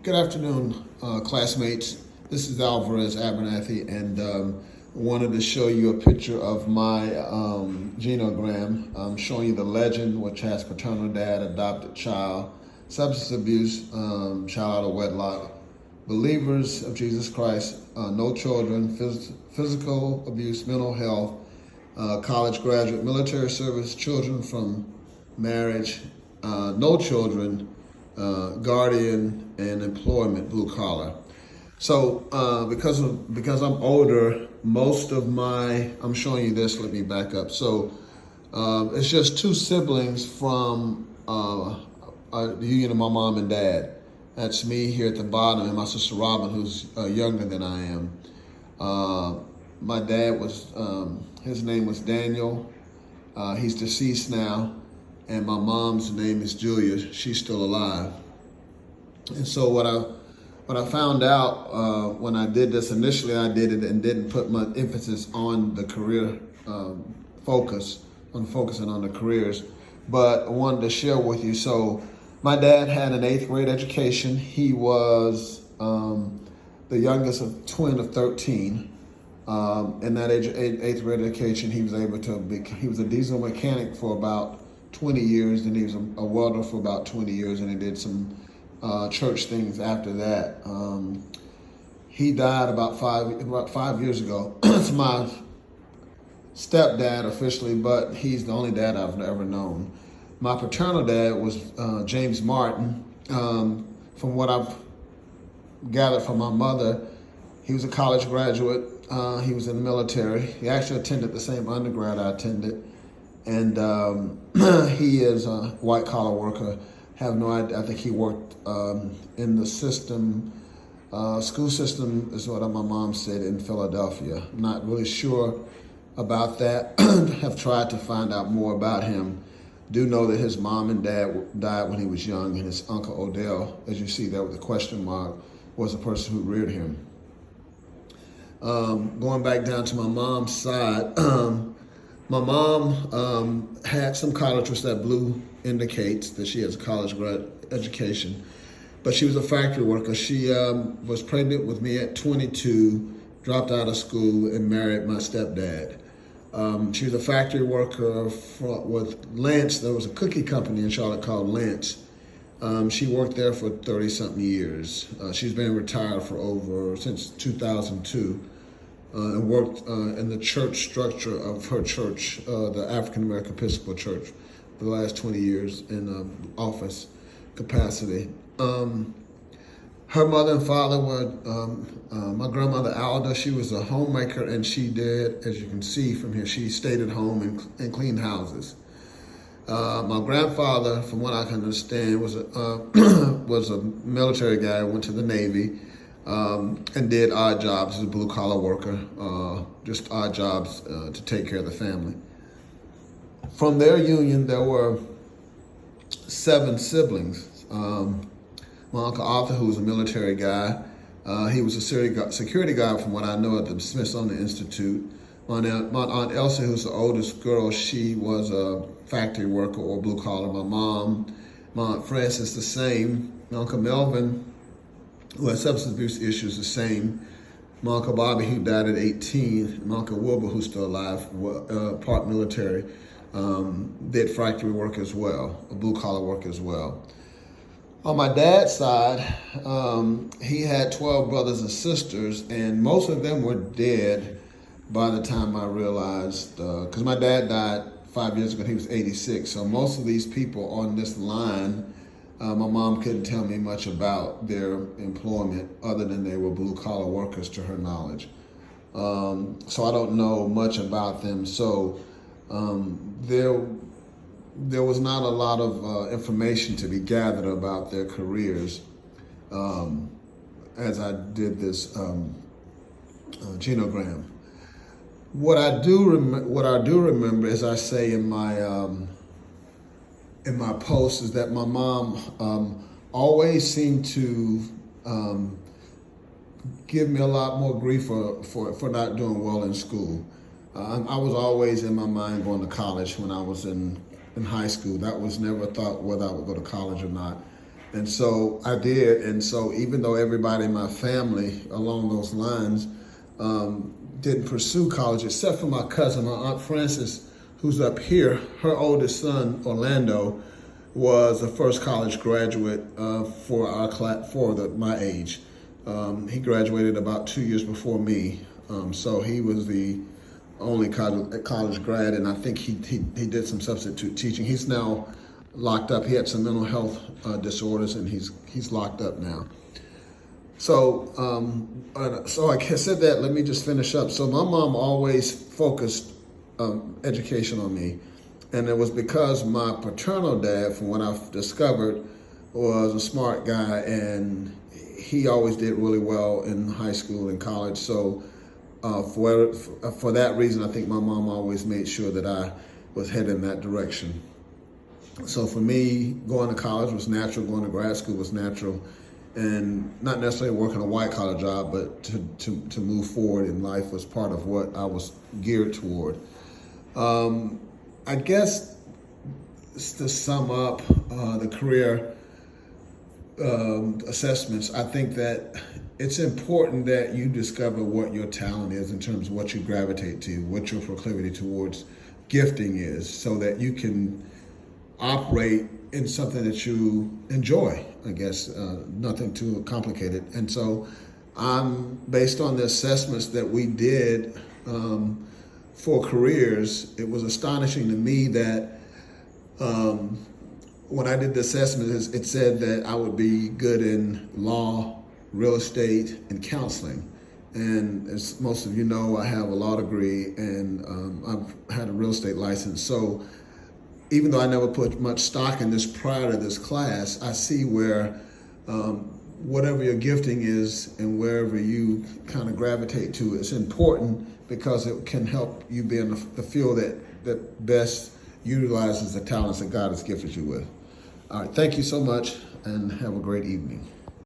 Good afternoon, classmates. This is Alvarez Abernathy, and wanted to show you a picture of my genogram. I'm showing you the legend, which has paternal dad, adopted child, substance abuse, child out of wedlock, believers of Jesus Christ, no children, physical abuse, mental health, college graduate, military service, children from marriage, no children, guardian, and employment, blue collar. So because I'm older, most of my I'm showing you this. Let me back up. So it's just two siblings from the union of my mom and dad. That's me here at the bottom, and my sister Robin, who's younger than I am. My dad was his name was Daniel. He's deceased now. And my mom's name is Julia. She's still alive. And so what I found out when I did this initially, I did it and didn't put much emphasis on the career focus, on focusing on the careers, but I wanted to share with you. So my dad had an 8th grade education. He was the youngest of twin of 13. In that 8th grade education, he was able to he was a diesel mechanic for about 20 years, and he was a welder for about 20 years, and he did some church things after that. He died about five years ago. It's my stepdad officially, but he's the only dad I've ever known. My paternal dad was James Martin. From what I've gathered from my mother, he was a college graduate. He was in the military. He actually attended the same undergrad I attended. And he is a white collar worker. Have no idea. I think he worked in the system, school system is what my mom said, in Philadelphia. I'm not really sure about that. Have tried to find out more about him. Do know that his mom and dad died when he was young, and his uncle Odell, as you see there with the question mark, was the person who reared him. Going back down to my mom's side, my mom had some college, which that blue indicates that she has a college education, but she was a factory worker. She was pregnant with me at 22, dropped out of school, and married my stepdad. She was a factory worker with Lance. There was a cookie company in Charlotte called Lance. She worked there for 30-something years. She's been retired since 2002. And worked in the church structure of her church, the African American Episcopal Church, for the last 20 years in office capacity. Her mother and father were, my grandmother Alda, she was a homemaker, and she did, as you can see from here, she stayed at home and cleaned houses. My grandfather, from what I can understand, was a military guy, went to the Navy, and did odd jobs as a blue-collar worker, just odd jobs to take care of the family. From their union, there were 7 siblings. My Uncle Arthur, who was a military guy, he was a security guard, from what I know, at the Smithsonian Institute. My Aunt Elsie, who's the oldest girl, she was a factory worker or blue-collar. My Aunt Frances, the same. My Uncle Melvin, who had substance abuse issues, the same. My Uncle Bobby, who died at 18. My Uncle Wilbur, who's still alive, part military, did factory work as well, blue-collar work as well. On my dad's side, he had 12 brothers and sisters, and most of them were dead by the time I realized, because my dad died 5 years ago, he was 86, so most of these people on this line, my mom couldn't tell me much about their employment other than they were blue-collar workers, to her knowledge. So I don't know much about them. So there was not a lot of information to be gathered about their careers as I did this genogram. What I do remember, as I say in my post, is that my mom always seemed to give me a lot more grief for not doing well in school. I was always in my mind going to college when I was in high school. That was never a thought whether I would go to college or not. And so I did. And so even though everybody in my family along those lines didn't pursue college, except for my cousin, my Aunt Frances, who's up here, her oldest son, Orlando, was the first college graduate for our class, my age. He graduated about 2 years before me. So he was the only college grad, and I think he did some substitute teaching. He's now locked up. He had some mental health disorders, and he's locked up now. So so I said that. Let me just finish up. So my mom always focused education on me, and it was because my paternal dad, from what I've discovered, was a smart guy, and he always did really well in high school and college. So for that reason, I think my mom always made sure that I was headed in that direction. So for me, going to college was natural, going to grad school was natural, and not necessarily working a white collar job, but to move forward in life was part of what I was geared toward. I guess to sum up the career assessments, I think that it's important that you discover what your talent is in terms of what you gravitate to, what your proclivity towards gifting is, so that you can operate in something that you enjoy, I guess, nothing too complicated. And so based on the assessments that we did for careers, it was astonishing to me that when I did the assessment, it said that I would be good in law, real estate, and counseling. And as most of you know, I have a law degree, and I've had a real estate license. So even though I never put much stock in this prior to this class, I see where whatever your gifting is and wherever you kind of gravitate to is important, because it can help you be in the field that best utilizes the talents that God has gifted you with. All right, thank you so much, and have a great evening.